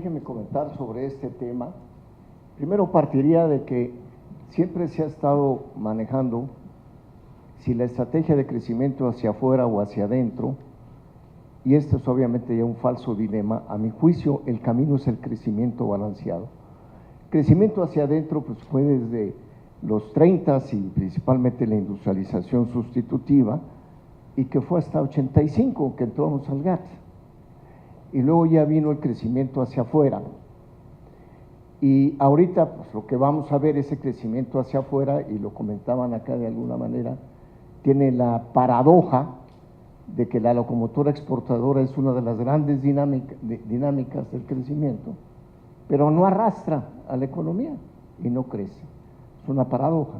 déjenme comentar sobre este tema. Primero partiría de que siempre se ha estado manejando si la estrategia de crecimiento hacia afuera o hacia adentro, y esto es obviamente ya un falso dilema. A mi juicio, el camino es el crecimiento balanceado. Crecimiento hacia adentro pues fue desde los 30 y principalmente la industrialización sustitutiva, y que fue hasta 85 que entramos al GATT. Y luego ya vino el crecimiento hacia afuera. Y ahorita pues lo que vamos a ver, ese crecimiento hacia afuera, y lo comentaban acá de alguna manera, tiene la paradoja de que la locomotora exportadora es una de las grandes dinámicas del crecimiento, pero no arrastra a la economía y no crece. Es una paradoja.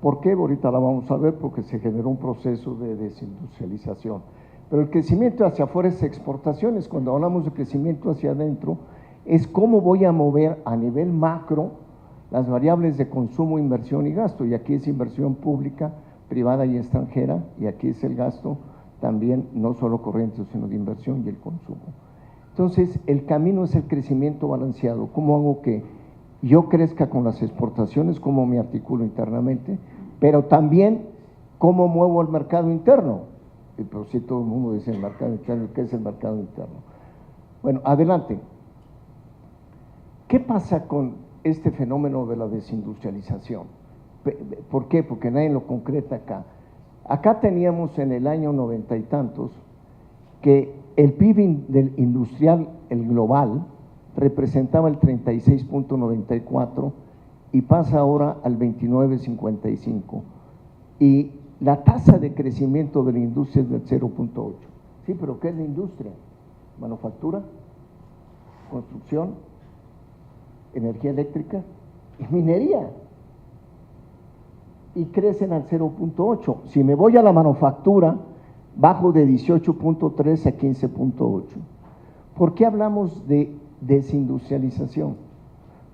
¿Por qué? Ahorita la vamos a ver, porque se generó un proceso de desindustrialización. Pero el crecimiento hacia afuera es exportaciones. Cuando hablamos de crecimiento hacia adentro, es cómo voy a mover a nivel macro las variables de consumo, inversión y gasto. Y aquí es inversión pública, privada y extranjera, y aquí es el gasto también, no solo corriente, sino de inversión y el consumo. Entonces, el camino es el crecimiento balanceado. ¿Cómo hago que yo crezca con las exportaciones? ¿Cómo me articulo internamente? Pero también, ¿cómo muevo el mercado interno? Pero si todo el mundo dice el mercado interno, ¿qué es el mercado interno? Bueno, adelante. ¿Qué pasa con este fenómeno de la desindustrialización? ¿Por qué? Porque nadie lo concreta acá. Acá teníamos en el año 90 y tantos que el PIB del industrial, el global, representaba el 36.94 y pasa ahora al 29.55. Y la tasa de crecimiento de la industria es del 0.8. Sí, pero ¿qué es la industria? Manufactura, construcción, energía eléctrica y minería. Y crecen al 0.8. Si me voy a la manufactura, bajo de 18.3 a 15.8. ¿Por qué hablamos de desindustrialización?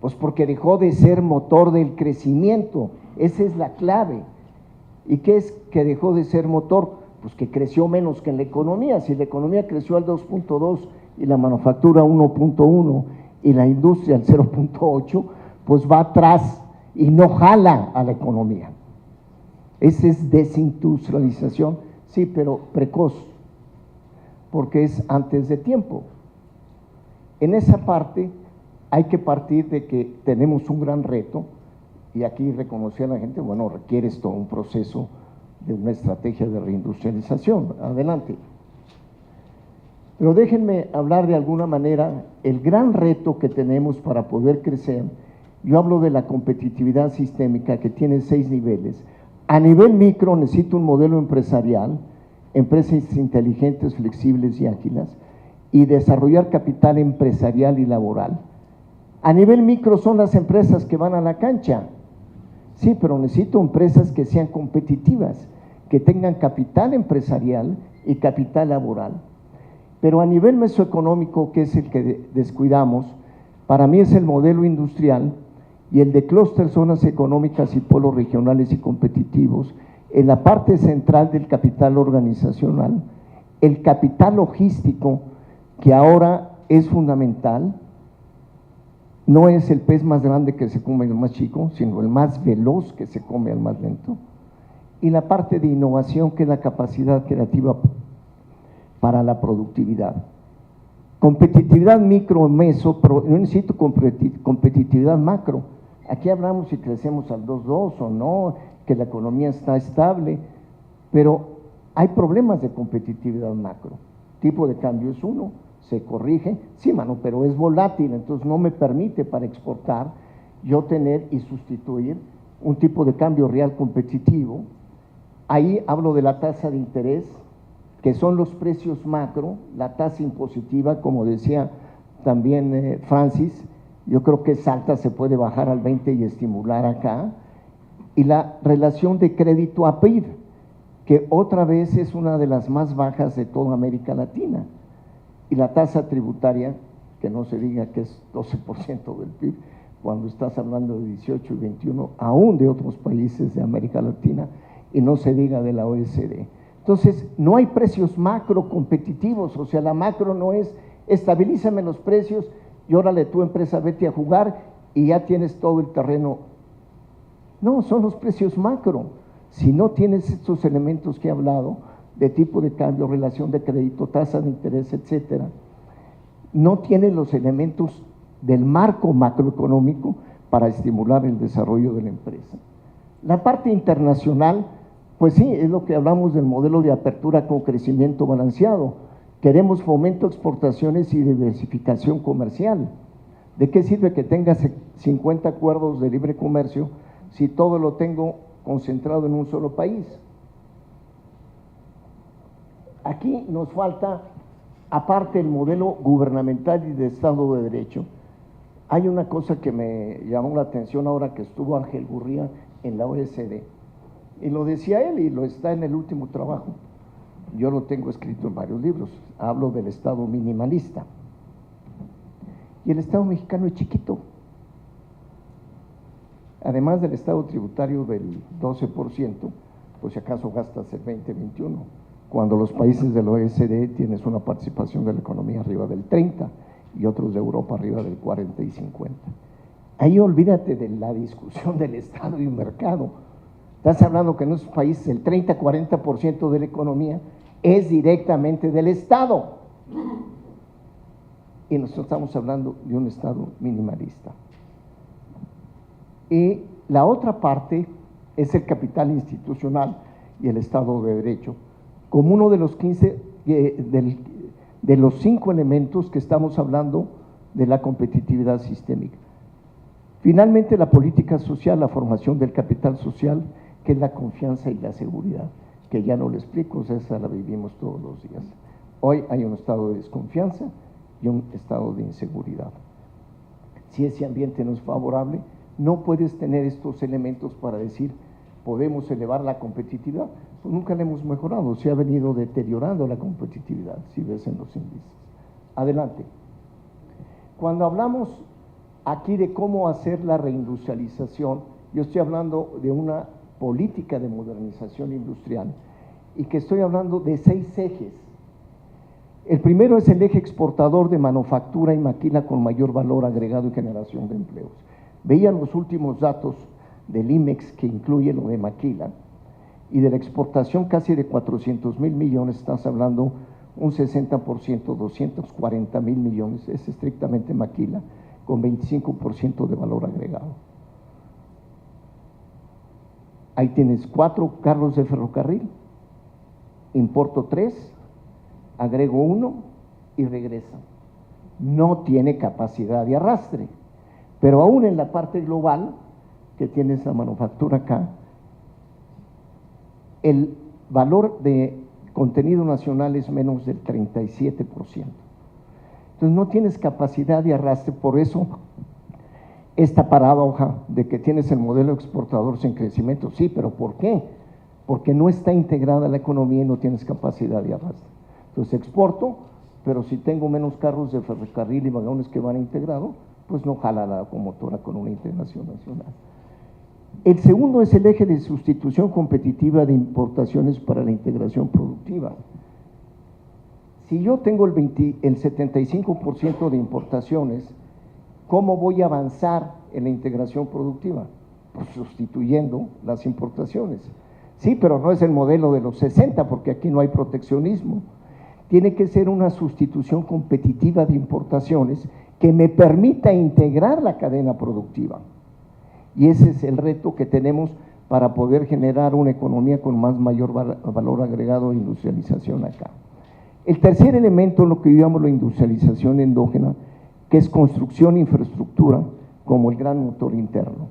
Pues porque dejó de ser motor del crecimiento. Esa es la clave. ¿Y qué es que dejó de ser motor? Pues que creció menos que en la economía. Si la economía creció al 2.2 y la manufactura 1.1 y la industria al 0.8, pues va atrás y no jala a la economía. Esa es desindustrialización, sí, pero precoz, porque es antes de tiempo. En esa parte hay que partir de que tenemos un gran reto, y aquí reconocer a la gente, bueno, requiere todo un proceso de una estrategia de reindustrialización. Adelante. Pero déjenme hablar de alguna manera el gran reto que tenemos para poder crecer. Yo hablo de la competitividad sistémica, que tiene 6 niveles. A nivel micro necesito un modelo empresarial, empresas inteligentes, flexibles y ágiles, y desarrollar capital empresarial y laboral. A nivel micro son las empresas que van a la cancha. Sí, pero necesito empresas que sean competitivas, que tengan capital empresarial y capital laboral. Pero a nivel mesoeconómico, que es el que descuidamos, para mí es el modelo industrial y el de clúster, zonas económicas y polos regionales y competitivos, en la parte central del capital organizacional, el capital logístico, que ahora es fundamental. No es el pez más grande que se come el más chico, sino el más veloz que se come al más lento. Y la parte de innovación, que es la capacidad creativa para la productividad. Competitividad micro, meso, pero yo necesito competitividad macro. Aquí hablamos si crecemos al 2.2 o no, que la economía está estable, pero hay problemas de competitividad macro. Tipo de cambio es uno, se corrige, sí, mano, pero es volátil, entonces no me permite para exportar yo tener y sustituir un tipo de cambio real competitivo. Ahí hablo de la tasa de interés, que son los precios macro, la tasa impositiva, como decía también Francis, yo creo que es alta, se puede bajar al 20 y estimular acá, y la relación de crédito a PIB, que otra vez es una de las más bajas de toda América Latina. Y la tasa tributaria, que no se diga que es 12% del PIB, cuando estás hablando de 18 y 21, aún de otros países de América Latina, y no se diga de la OECD. Entonces, no hay precios macro competitivos, o sea, la macro no es estabilízame los precios y órale, tu empresa, vete a jugar y ya tienes todo el terreno. No, son los precios macro. Si no tienes estos elementos que he hablado, de tipo de cambio, relación de crédito, tasa de interés, etcétera, no tienes los elementos del marco macroeconómico para estimular el desarrollo de la empresa. La parte internacional, pues sí, es lo que hablamos del modelo de apertura con crecimiento balanceado. Queremos fomento, exportaciones y diversificación comercial. ¿De qué sirve que tengas 50 acuerdos de libre comercio si todo lo tengo concentrado en un solo país? Aquí nos falta, aparte del modelo gubernamental y de Estado de Derecho, hay una cosa que me llamó la atención ahora que estuvo Ángel Gurría en la OECD, y lo decía él y lo está en el último trabajo. Yo lo tengo escrito en varios libros, hablo del Estado minimalista. Y el Estado mexicano es chiquito. Además del Estado tributario del 12%, pues si acaso gastas el 20-21%, cuando los países del OECD tienes una participación de la economía arriba del 30% y otros de Europa arriba del 40 y 50%. Ahí olvídate de la discusión del Estado y mercado. Estás hablando que en esos países el 30-40% de la economía es directamente del Estado. Y nosotros estamos hablando de un Estado minimalista. Y la otra parte es el capital institucional y el Estado de Derecho, como uno de los 15, de los 5 elementos que estamos hablando de la competitividad sistémica. Finalmente, la política social, la formación del capital social, que es la confianza y la seguridad, que ya no lo explico, esa la vivimos todos los días. Hoy hay un estado de desconfianza y un estado de inseguridad. Si ese ambiente no es favorable, no puedes tener estos elementos para decir, podemos elevar la competitividad. Pues nunca la hemos mejorado, se ha venido deteriorando la competitividad, si ves en los índices. Adelante. Cuando hablamos aquí de cómo hacer la reindustrialización, yo estoy hablando de una política de modernización industrial y que estoy hablando de 6 ejes. El primero es el eje exportador de manufactura y maquila con mayor valor agregado y generación de empleos. Veían los últimos datos del IMEX, que incluye lo de maquila, y de la exportación casi de 400,000 millones, estás hablando un 60%, 240,000 millones, es estrictamente maquila, con 25% de valor agregado. Ahí tienes 4 carros de ferrocarril, importo 3, agrego 1 y regresa. No tiene capacidad de arrastre, pero aún en la parte global, que tienes la manufactura acá, el valor de contenido nacional es menos del 37%. Entonces no tienes capacidad de arrastre, por eso esta paradoja de que tienes el modelo exportador sin crecimiento. Sí, pero ¿por qué? Porque no está integrada la economía y no tienes capacidad de arrastre. Entonces exporto, pero si tengo menos carros de ferrocarril y vagones que van integrados, pues no jala la locomotora con una integración nacional. El segundo es el eje de sustitución competitiva de importaciones para la integración productiva. Si yo tengo el 75% de importaciones, ¿cómo voy a avanzar en la integración productiva? Pues sustituyendo las importaciones. Sí, pero no es el modelo de los 60, porque aquí no hay proteccionismo. Tiene que ser una sustitución competitiva de importaciones que me permita integrar la cadena productiva. Y ese es el reto que tenemos para poder generar una economía con mayor valor agregado e industrialización acá. El tercer elemento, lo que llamamos la industrialización endógena, que es construcción e infraestructura como el gran motor interno.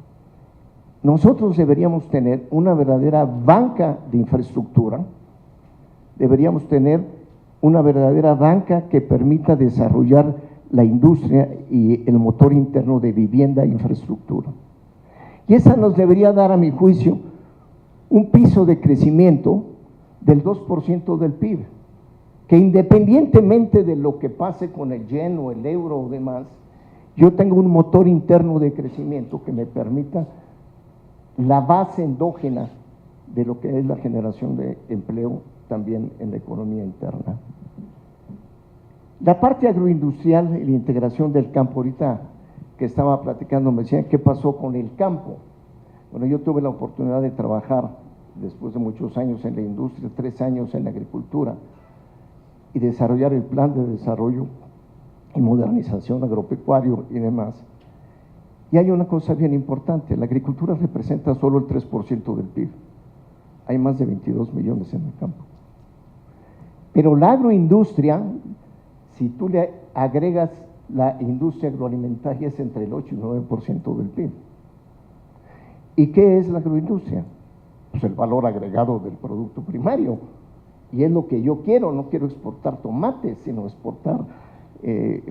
Nosotros deberíamos tener una verdadera banca de infraestructura, deberíamos tener una verdadera banca que permita desarrollar la industria y el motor interno de vivienda e infraestructura. Y esa nos debería dar, a mi juicio, un piso de crecimiento del 2% del PIB, que independientemente de lo que pase con el yen o el euro o demás, yo tengo un motor interno de crecimiento que me permita la base endógena de lo que es la generación de empleo también en la economía interna. La parte agroindustrial y la integración del campo, ahorita que estaba platicando me decían, ¿qué pasó con el campo? Bueno, yo tuve la oportunidad de trabajar después de muchos años en la industria, 3 años en la agricultura, y desarrollar el plan de desarrollo y modernización agropecuario y demás. Y hay una cosa bien importante, la agricultura representa solo el 3% del PIB. Hay más de 22 millones en el campo. Pero la agroindustria, si tú le agregas la industria agroalimentaria, es entre el 8 y 9% del PIB. ¿Y qué es la agroindustria? Pues el valor agregado del producto primario. Y es lo que yo quiero, no quiero exportar tomates, sino exportar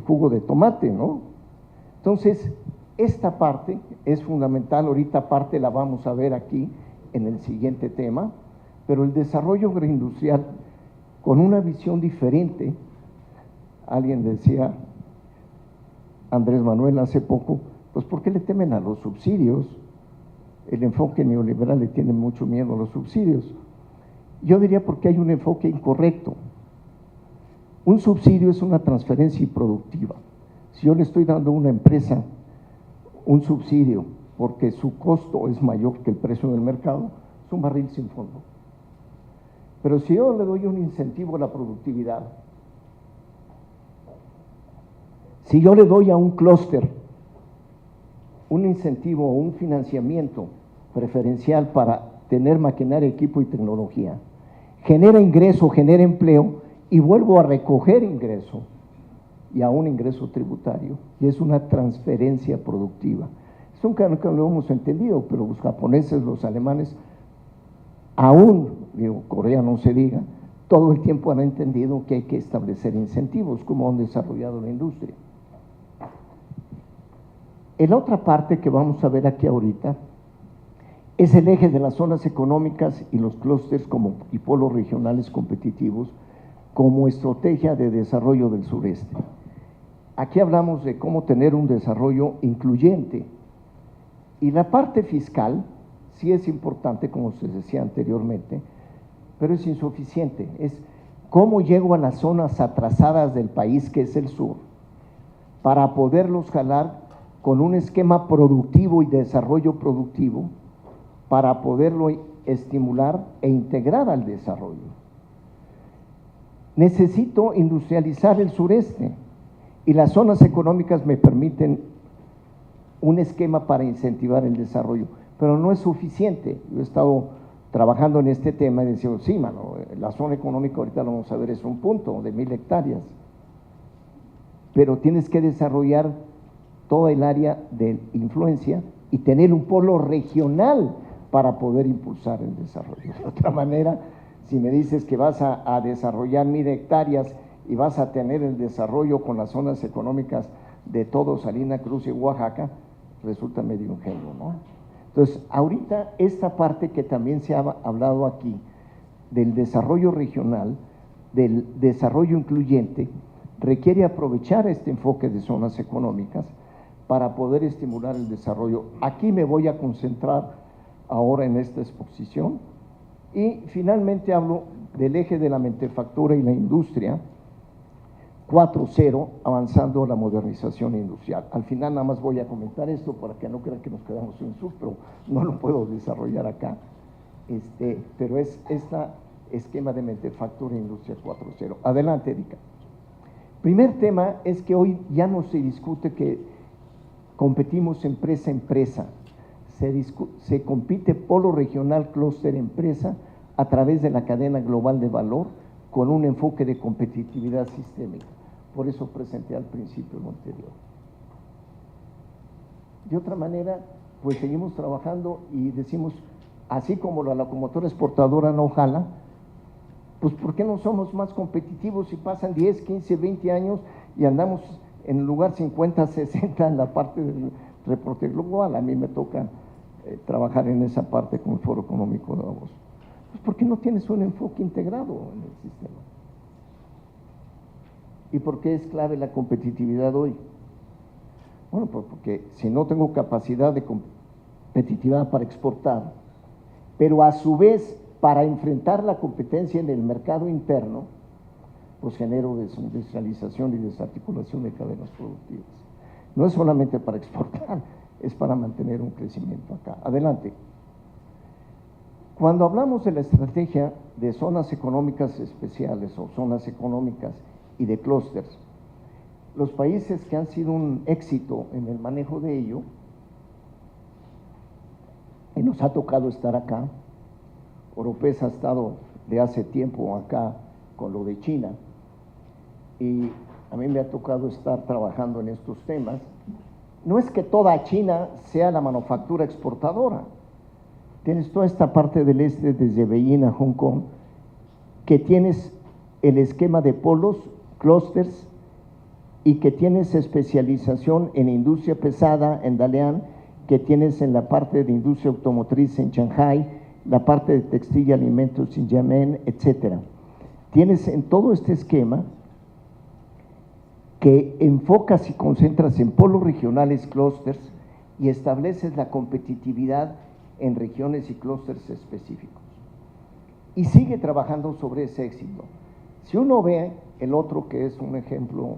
jugo de tomate, ¿no? Entonces, esta parte es fundamental, ahorita parte la vamos a ver aquí en el siguiente tema, pero el desarrollo agroindustrial con una visión diferente, alguien decía, Andrés Manuel hace poco, pues ¿por qué le temen a los subsidios? El enfoque neoliberal le tiene mucho miedo a los subsidios. Yo diría porque hay un enfoque incorrecto. Un subsidio es una transferencia improductiva. Si yo le estoy dando a una empresa un subsidio porque su costo es mayor que el precio del mercado, es un barril sin fondo. Pero si yo le doy un incentivo a la productividad, si yo le doy a un clúster un incentivo o un financiamiento preferencial para tener maquinaria, equipo y tecnología, genera ingreso, genera empleo y vuelvo a recoger ingreso y a un ingreso tributario, y es una transferencia productiva. Eso nunca lo hemos entendido, pero los japoneses, los alemanes, aún, digo, Corea no se diga, todo el tiempo han entendido que hay que establecer incentivos, como han desarrollado la industria. En la otra parte que vamos a ver aquí ahorita es el eje de las zonas económicas y los clústeres y polos regionales competitivos como estrategia de desarrollo del sureste. Aquí hablamos de cómo tener un desarrollo incluyente, y la parte fiscal sí es importante, como se decía anteriormente, pero es insuficiente. Es cómo llego a las zonas atrasadas del país, que es el sur, para poderlos jalar con un esquema productivo y desarrollo productivo, para poderlo estimular e integrar al desarrollo. Necesito industrializar el sureste, y las zonas económicas me permiten un esquema para incentivar el desarrollo, pero no es suficiente. Yo he estado trabajando en este tema y decía, sí, mano, la zona económica ahorita lo vamos a ver, es un punto de 1000 hectáreas, pero tienes que desarrollar toda el área de influencia y tener un polo regional para poder impulsar el desarrollo. De otra manera, si me dices que vas a desarrollar 1000 hectáreas y vas a tener el desarrollo con las zonas económicas de todo Salina Cruz y Oaxaca, resulta medio ingenuo, ¿no? Entonces, ahorita esta parte que también se ha hablado aquí, del desarrollo regional, del desarrollo incluyente, requiere aprovechar este enfoque de zonas económicas para poder estimular el desarrollo. Aquí me voy a concentrar ahora en esta exposición, y finalmente hablo del eje de la manufactura y la industria 4.0, avanzando la modernización industrial. Al final nada más voy a comentar esto para que no crean que nos quedamos sin sur, pero no lo puedo desarrollar acá. Pero es este esquema de manufactura e industria 4.0. Adelante, Erika. Primer tema es que hoy ya no se discute que competimos empresa a empresa, se compite polo regional, clúster, empresa, a través de la cadena global de valor, con un enfoque de competitividad sistémica. Por eso presenté al principio lo anterior. De otra manera, pues seguimos trabajando y decimos, así como la locomotora exportadora no jala, pues ¿por qué no somos más competitivos si pasan 10, 15, 20 años y andamos en el lugar 50, 60 en la parte del reporte global? A mí me toca trabajar en esa parte con el Foro Económico de Davos. Pues ¿por qué no tienes un enfoque integrado en el sistema? ¿Y por qué es clave la competitividad hoy? Bueno, pues porque si no tengo capacidad de competitividad para exportar, pero a su vez para enfrentar la competencia en el mercado interno, pues genero desindustrialización y desarticulación de cadenas productivas. No es solamente para exportar, es para mantener un crecimiento acá. Adelante. Cuando hablamos de la estrategia de zonas económicas especiales o zonas económicas y de clústeres, los países que han sido un éxito en el manejo de ello, y nos ha tocado estar acá, Oropés ha estado de hace tiempo acá con lo de China, y a mí me ha tocado estar trabajando en estos temas. No es que toda China sea la manufactura exportadora. Tienes toda esta parte del este, desde Beijing a Hong Kong, que tienes el esquema de polos, clústeres, y que tienes especialización en industria pesada en Dalian, que tienes en la parte de industria automotriz en Shanghai, la parte de textil y alimentos en Xiamen, etcétera. Tienes en todo este esquema que enfocas y concentras en polos regionales, clústeres, y estableces la competitividad en regiones y clústeres específicos. Y sigue trabajando sobre ese éxito. Si uno ve el otro, que es un ejemplo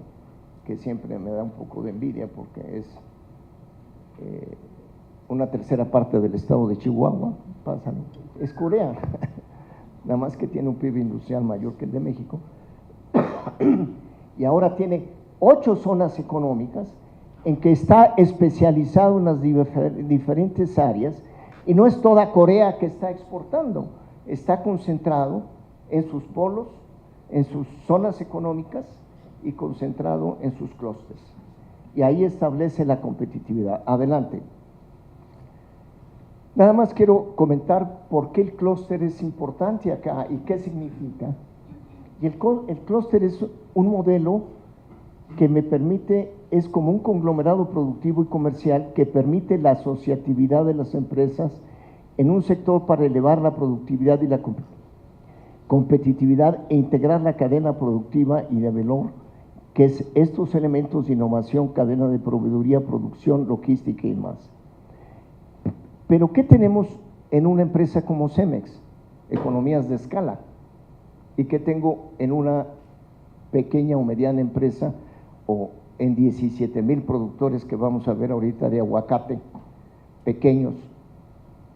que siempre me da un poco de envidia porque es una tercera parte del estado de Chihuahua, es Corea, nada más que tiene un PIB industrial mayor que el de México, y ahora tiene 8 zonas económicas en que está especializado en las diferentes áreas, y no es toda Corea que está exportando, está concentrado en sus polos, en sus zonas económicas y concentrado en sus clústeres. Y ahí establece la competitividad. Adelante. Nada más quiero comentar por qué el clúster es importante acá y qué significa. Y el clúster es un modelo que me permite, es como un conglomerado productivo y comercial que permite la asociatividad de las empresas en un sector para elevar la productividad y la competitividad e integrar la cadena productiva y de valor, que es estos elementos de innovación, cadena de proveeduría, producción, logística y más. Pero ¿qué tenemos en una empresa como Cemex? Economías de escala. ¿Y qué tengo en una pequeña o mediana empresa o en 17,000 productores que vamos a ver ahorita de aguacate, pequeños?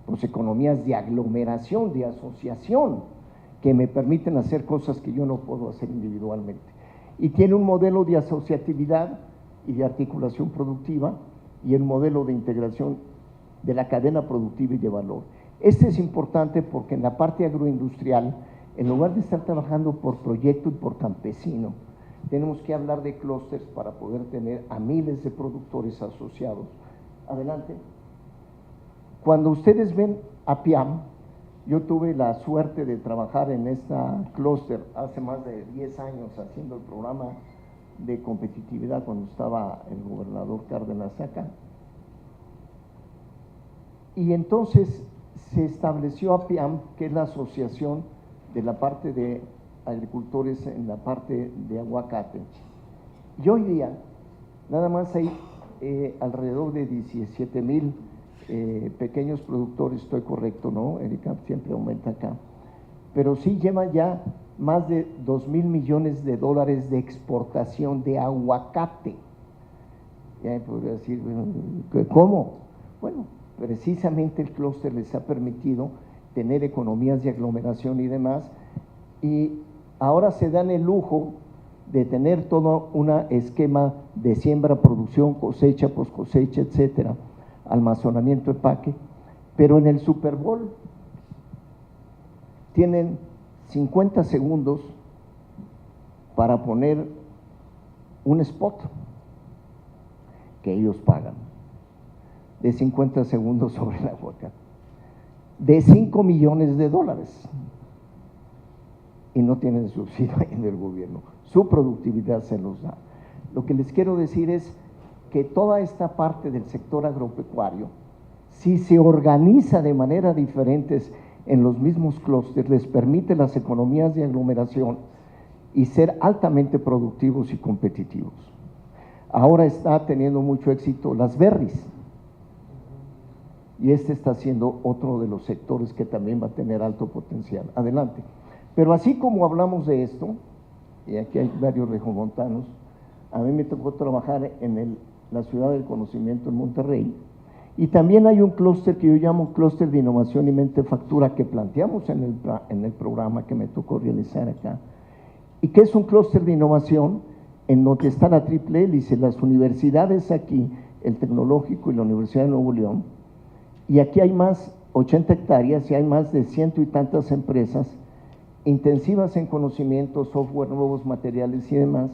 Pues economías de aglomeración, de asociación, que me permiten hacer cosas que yo no puedo hacer individualmente. Y tiene un modelo de asociatividad y de articulación productiva y el modelo de integración de la cadena productiva y de valor. Este es importante porque en la parte agroindustrial, en lugar de estar trabajando por proyecto y por campesino, tenemos que hablar de clústeres para poder tener a miles de productores asociados. Adelante. Cuando ustedes ven a PIAM, yo tuve la suerte de trabajar en esta clúster hace más de 10 años haciendo el programa de competitividad cuando estaba el gobernador Cárdenas acá. Y entonces se estableció a PIAM, que es la asociación de la parte de agricultores en la parte de aguacate. Y hoy día, nada más hay alrededor de 17,000 pequeños productores, estoy correcto, ¿no, Erika? Siempre aumenta acá. Pero sí lleva ya más de 2,000 millones de dólares de exportación de aguacate. Ya me podría decir, ¿cómo? Bueno, precisamente el clúster les ha permitido tener economías de aglomeración y demás, y ahora se dan el lujo de tener todo un esquema de siembra, producción, cosecha, post cosecha, etcétera, almacenamiento, empaque, pero en el Super Bowl tienen 50 segundos para poner un spot que ellos pagan de 50 segundos sobre el aguacate, de 5 millones de dólares, y no tienen subsidio en el gobierno, su productividad se los da. Lo que les quiero decir es que toda esta parte del sector agropecuario, si se organiza de manera diferente en los mismos clústeres, les permite las economías de aglomeración y ser altamente productivos y competitivos. Ahora está teniendo mucho éxito las berries, y este está siendo otro de los sectores que también va a tener alto potencial. Adelante. Pero así como hablamos de esto, y aquí hay varios regiomontanos. A mí me tocó trabajar en la ciudad del conocimiento en Monterrey, y también hay un clúster que yo llamo clúster de innovación y mentefactura que planteamos en el programa que me tocó realizar acá, y que es un clúster de innovación en donde está la triple hélice, las universidades aquí, el Tecnológico y la Universidad de Nuevo León, y aquí hay más 80 hectáreas y hay más de 100 y tantas empresas intensivas en conocimiento, software, nuevos materiales y demás,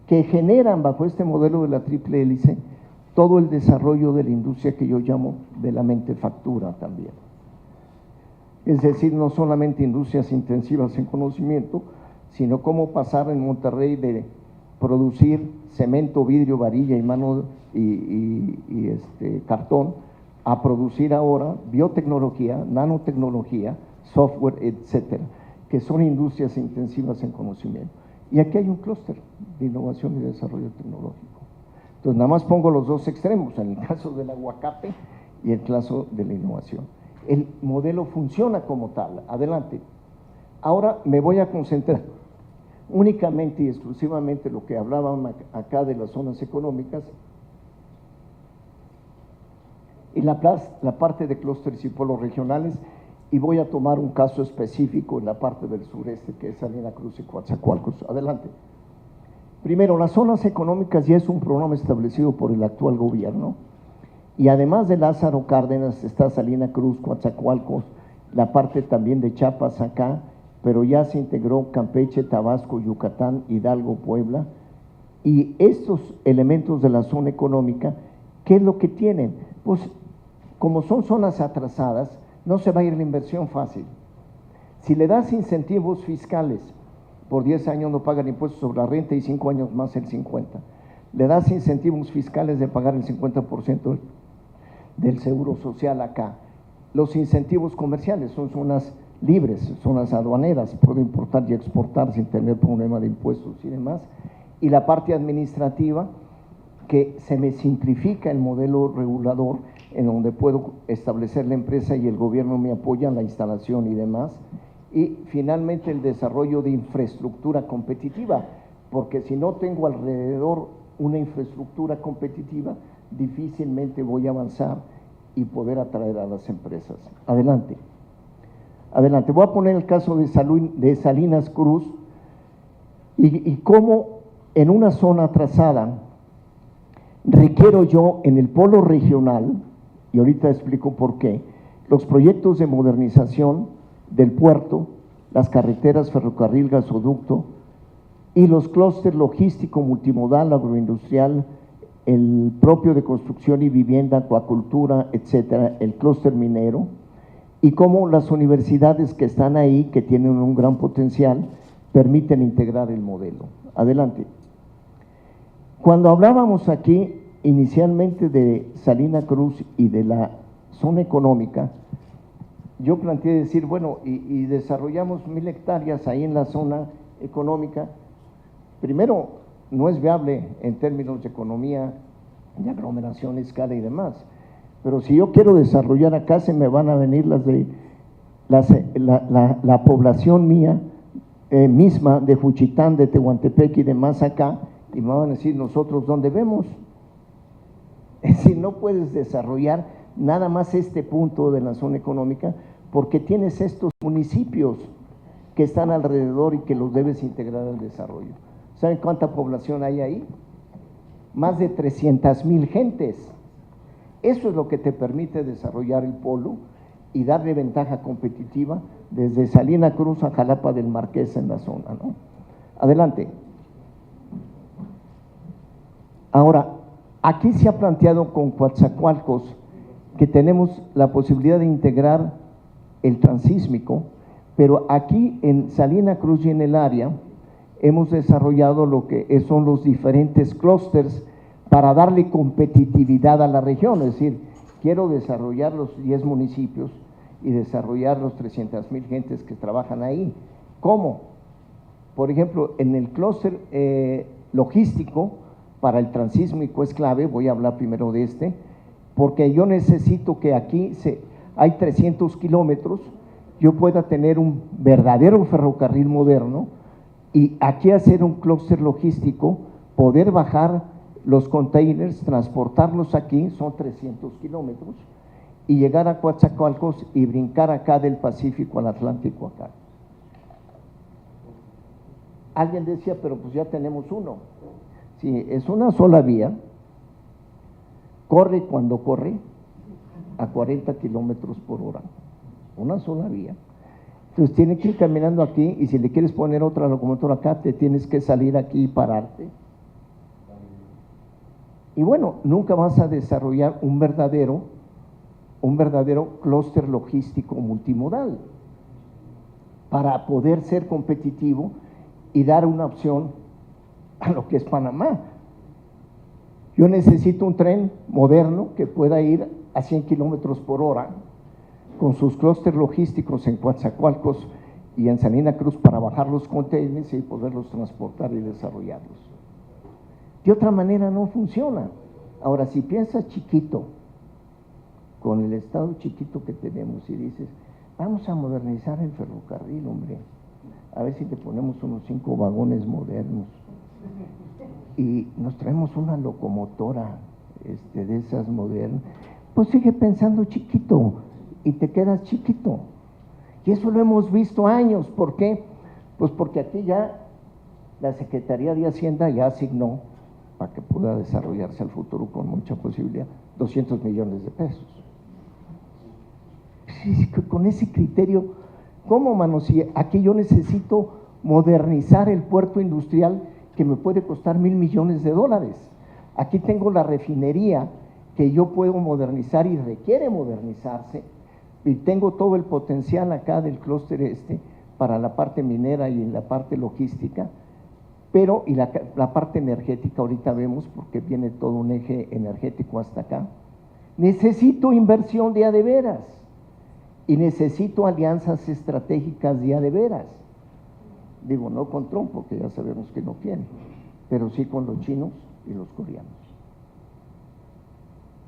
que generan bajo este modelo de la triple hélice todo el desarrollo de la industria que yo llamo de la mentefactura también. Es decir, no solamente industrias intensivas en conocimiento, sino cómo pasar en Monterrey de producir cemento, vidrio, varilla y mano cartón, a producir ahora biotecnología, nanotecnología, software, etcétera, que son industrias intensivas en conocimiento. Y aquí hay un clúster de innovación y desarrollo tecnológico. Entonces, nada más pongo los dos extremos, en el caso del aguacate y el caso de la innovación. El modelo funciona como tal. Adelante. Ahora me voy a concentrar únicamente y exclusivamente lo que hablaban acá de las zonas económicas y la parte de clústeres y polos regionales, y voy a tomar un caso específico en la parte del sureste, que es Salina Cruz y Coatzacoalcos. Adelante. Primero, las zonas económicas ya es un programa establecido por el actual gobierno, y además de Lázaro Cárdenas está Salina Cruz, Coatzacoalcos, la parte también de Chiapas acá, pero ya se integró Campeche, Tabasco, Yucatán, Hidalgo, Puebla, y estos elementos de la zona económica, ¿qué es lo que tienen? Pues como son zonas atrasadas, no se va a ir la inversión fácil. Si le das incentivos fiscales, por 10 años no pagan impuestos sobre la renta y 5 años más el 50%. Le das incentivos fiscales de pagar el 50% del seguro social acá. Los incentivos comerciales son zonas libres, zonas aduaneras, puedo importar y exportar sin tener problema de impuestos y demás. Y la parte administrativa, que se me simplifica el modelo regulador, en donde puedo establecer la empresa y el gobierno me apoya en la instalación y demás. Y finalmente el desarrollo de infraestructura competitiva, porque si no tengo alrededor una infraestructura competitiva, difícilmente voy a avanzar y poder atraer a las empresas. Adelante. Adelante. Voy a poner el caso de Salinas Cruz y cómo en una zona atrasada requiero yo en el polo regional, y ahorita explico por qué, los proyectos de modernización del puerto, las carreteras, ferrocarril, gasoducto y los clústeres logístico, multimodal, agroindustrial, el propio de construcción y vivienda, acuacultura, etcétera, el clúster minero, y cómo las universidades que están ahí, que tienen un gran potencial, permiten integrar el modelo. Adelante. Cuando hablábamos aquí inicialmente de Salina Cruz y de la zona económica, yo planteé decir, bueno, y desarrollamos 1000 hectáreas ahí en la zona económica. Primero, no es viable en términos de economía, de aglomeración, escala y demás, pero si yo quiero desarrollar acá, se me van a venir la población mía misma de Juchitán, de Tehuantepec y demás acá, y me van a decir, nosotros ¿dónde vemos? Es decir, no puedes desarrollar nada más este punto de la zona económica porque tienes estos municipios que están alrededor y que los debes integrar al desarrollo. ¿Saben cuánta población hay ahí? Más de 300,000 gentes. Eso es lo que te permite desarrollar el polo y darle ventaja competitiva desde Salina Cruz a Jalapa del Marqués en la zona, ¿no? Adelante. Ahora, aquí se ha planteado con Coatzacoalcos que tenemos la posibilidad de integrar el transísmico, pero aquí en Salina Cruz y en el área hemos desarrollado lo que son los diferentes clústeres para darle competitividad a la región, es decir, quiero desarrollar los 10 municipios y desarrollar los 300,000 gentes que trabajan ahí. ¿Cómo? Por ejemplo, en el clúster logístico, para el transísmico es clave, voy a hablar primero de este, porque yo necesito que aquí hay 300 kilómetros, yo pueda tener un verdadero ferrocarril moderno y aquí hacer un clúster logístico, poder bajar los containers, transportarlos aquí, son 300 kilómetros, y llegar a Coatzacoalcos y brincar acá del Pacífico al Atlántico acá. Alguien decía, pero pues ya tenemos uno. Sí, es una sola vía, corre cuando corre a 40 kilómetros por hora, una sola vía. Entonces tiene que ir caminando aquí, y si le quieres poner otra locomotora acá, te tienes que salir aquí y pararte. Y bueno, nunca vas a desarrollar un verdadero clúster logístico multimodal para poder ser competitivo y dar una opción a lo que es Panamá. Yo necesito un tren moderno que pueda ir a 100 kilómetros por hora, con sus clústeres logísticos en Coatzacoalcos y en Salina Cruz para bajar los containers y poderlos transportar y desarrollarlos. De otra manera no funciona. Ahora, si piensas chiquito, con el estado chiquito que tenemos, y dices, vamos a modernizar el ferrocarril, hombre, a ver si le ponemos unos 5 vagones modernos, y nos traemos una locomotora de esas modernas, pues sigue pensando chiquito, y te quedas chiquito. Y eso lo hemos visto años. ¿Por qué? Pues porque aquí ya la Secretaría de Hacienda ya asignó, para que pueda desarrollarse el futuro con mucha posibilidad, 200 millones de pesos. Con ese criterio, ¿cómo, mano? Si aquí yo necesito modernizar el puerto industrial que me puede costar $1,000 millones. Aquí tengo la refinería que yo puedo modernizar y requiere modernizarse, y tengo todo el potencial acá del clúster para la parte minera y la parte logística, pero y la parte energética ahorita vemos, porque viene todo un eje energético hasta acá. Necesito inversión de a de veras, y necesito alianzas estratégicas de a de veras. Digo, no con Trump, porque ya sabemos que no quiere, pero sí con los chinos y los coreanos.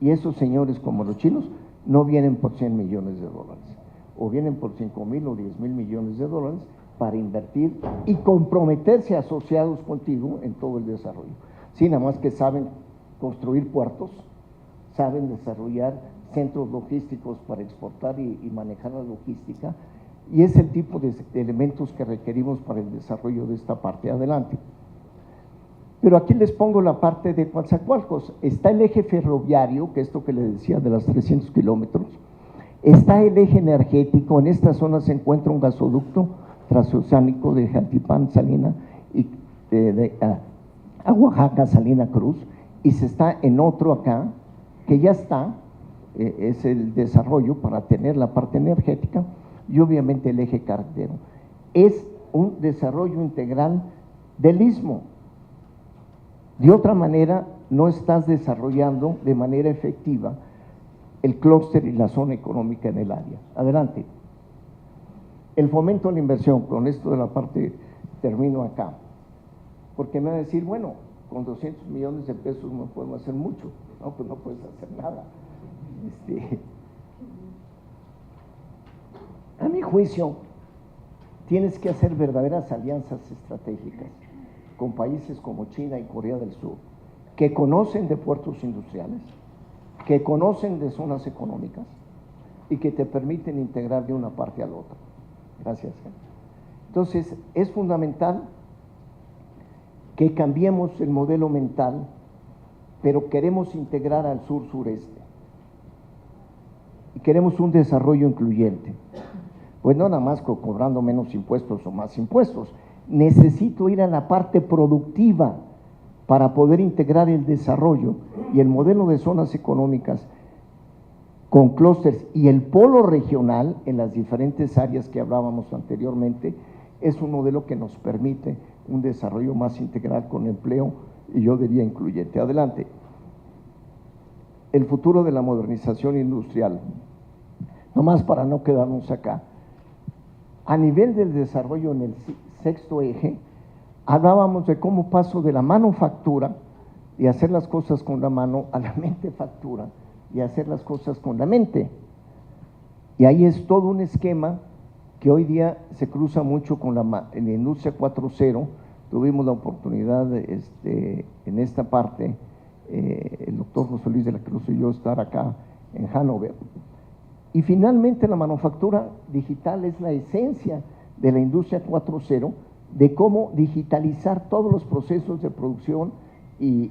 Y esos señores, como los chinos, no vienen por $100 millones, o vienen por 5,000 o 10,000 millones de dólares para invertir y comprometerse asociados contigo en todo el desarrollo. Sí, nada más que saben construir puertos, saben desarrollar centros logísticos para exportar y manejar la logística, y es el tipo de elementos que requerimos para el desarrollo de esta parte adelante. Pero aquí les pongo la parte de Coatzacoalcos. Está el eje ferroviario, que es esto que les decía de las 300 kilómetros, está el eje energético. En esta zona se encuentra un gasoducto transoceánico de Jaltipán, Salina, y a Oaxaca, Salina Cruz, y se está en otro acá, que ya está, es el desarrollo para tener la parte energética, y obviamente el eje carretero. Es un desarrollo integral del istmo. De otra manera, no estás desarrollando de manera efectiva el clúster y la zona económica en el área. Adelante. El fomento a la inversión, con esto de la parte, termino acá, porque me va a decir, bueno, con 200 millones de pesos no podemos hacer mucho. No, pues no puedes hacer nada. A mi juicio, tienes que hacer verdaderas alianzas estratégicas con países como China y Corea del Sur, que conocen de puertos industriales, que conocen de zonas económicas y que te permiten integrar de una parte a la otra. Gracias. Entonces, es fundamental que cambiemos el modelo mental, pero queremos integrar al sur-sureste y queremos un desarrollo incluyente. Pues no nada más cobrando menos impuestos o más impuestos. Necesito ir a la parte productiva para poder integrar el desarrollo y el modelo de zonas económicas con clústeres y el polo regional en las diferentes áreas que hablábamos anteriormente. Es un modelo que nos permite un desarrollo más integral con empleo y yo diría incluyente. Adelante. El futuro de la modernización industrial. Nomás para no quedarnos acá. A nivel del desarrollo en el sexto eje, hablábamos de cómo paso de la manufactura y hacer las cosas con la mano a la mentefactura y hacer las cosas con la mente. Y ahí es todo un esquema que hoy día se cruza mucho con en la industria 4.0. Tuvimos la oportunidad en esta parte, el doctor José Luis de la Cruz y yo, estar acá en Hannover. Y finalmente la manufactura digital es la esencia de la industria 4.0, de cómo digitalizar todos los procesos de producción y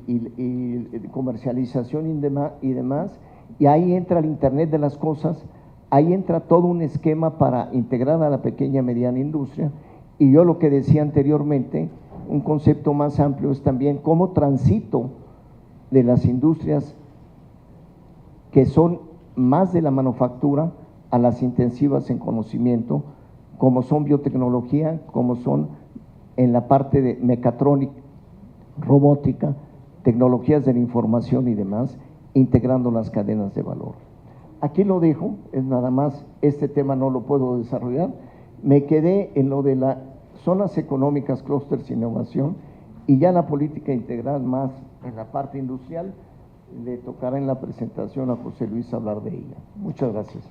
comercialización y demás, y ahí entra el Internet de las cosas, ahí entra todo un esquema para integrar a la pequeña y mediana industria, y yo lo que decía anteriormente, un concepto más amplio es también cómo transito de las industrias que son más de la manufactura a las intensivas en conocimiento, como son biotecnología, como son en la parte de mecatrónica, robótica, tecnologías de la información y demás, integrando las cadenas de valor. Aquí lo dejo, es nada más, este tema no lo puedo desarrollar, me quedé en lo de las zonas económicas, clústeres, innovación, y ya la política integral más en la parte industrial, le tocará en la presentación a José Luis hablar de ella. Muchas gracias.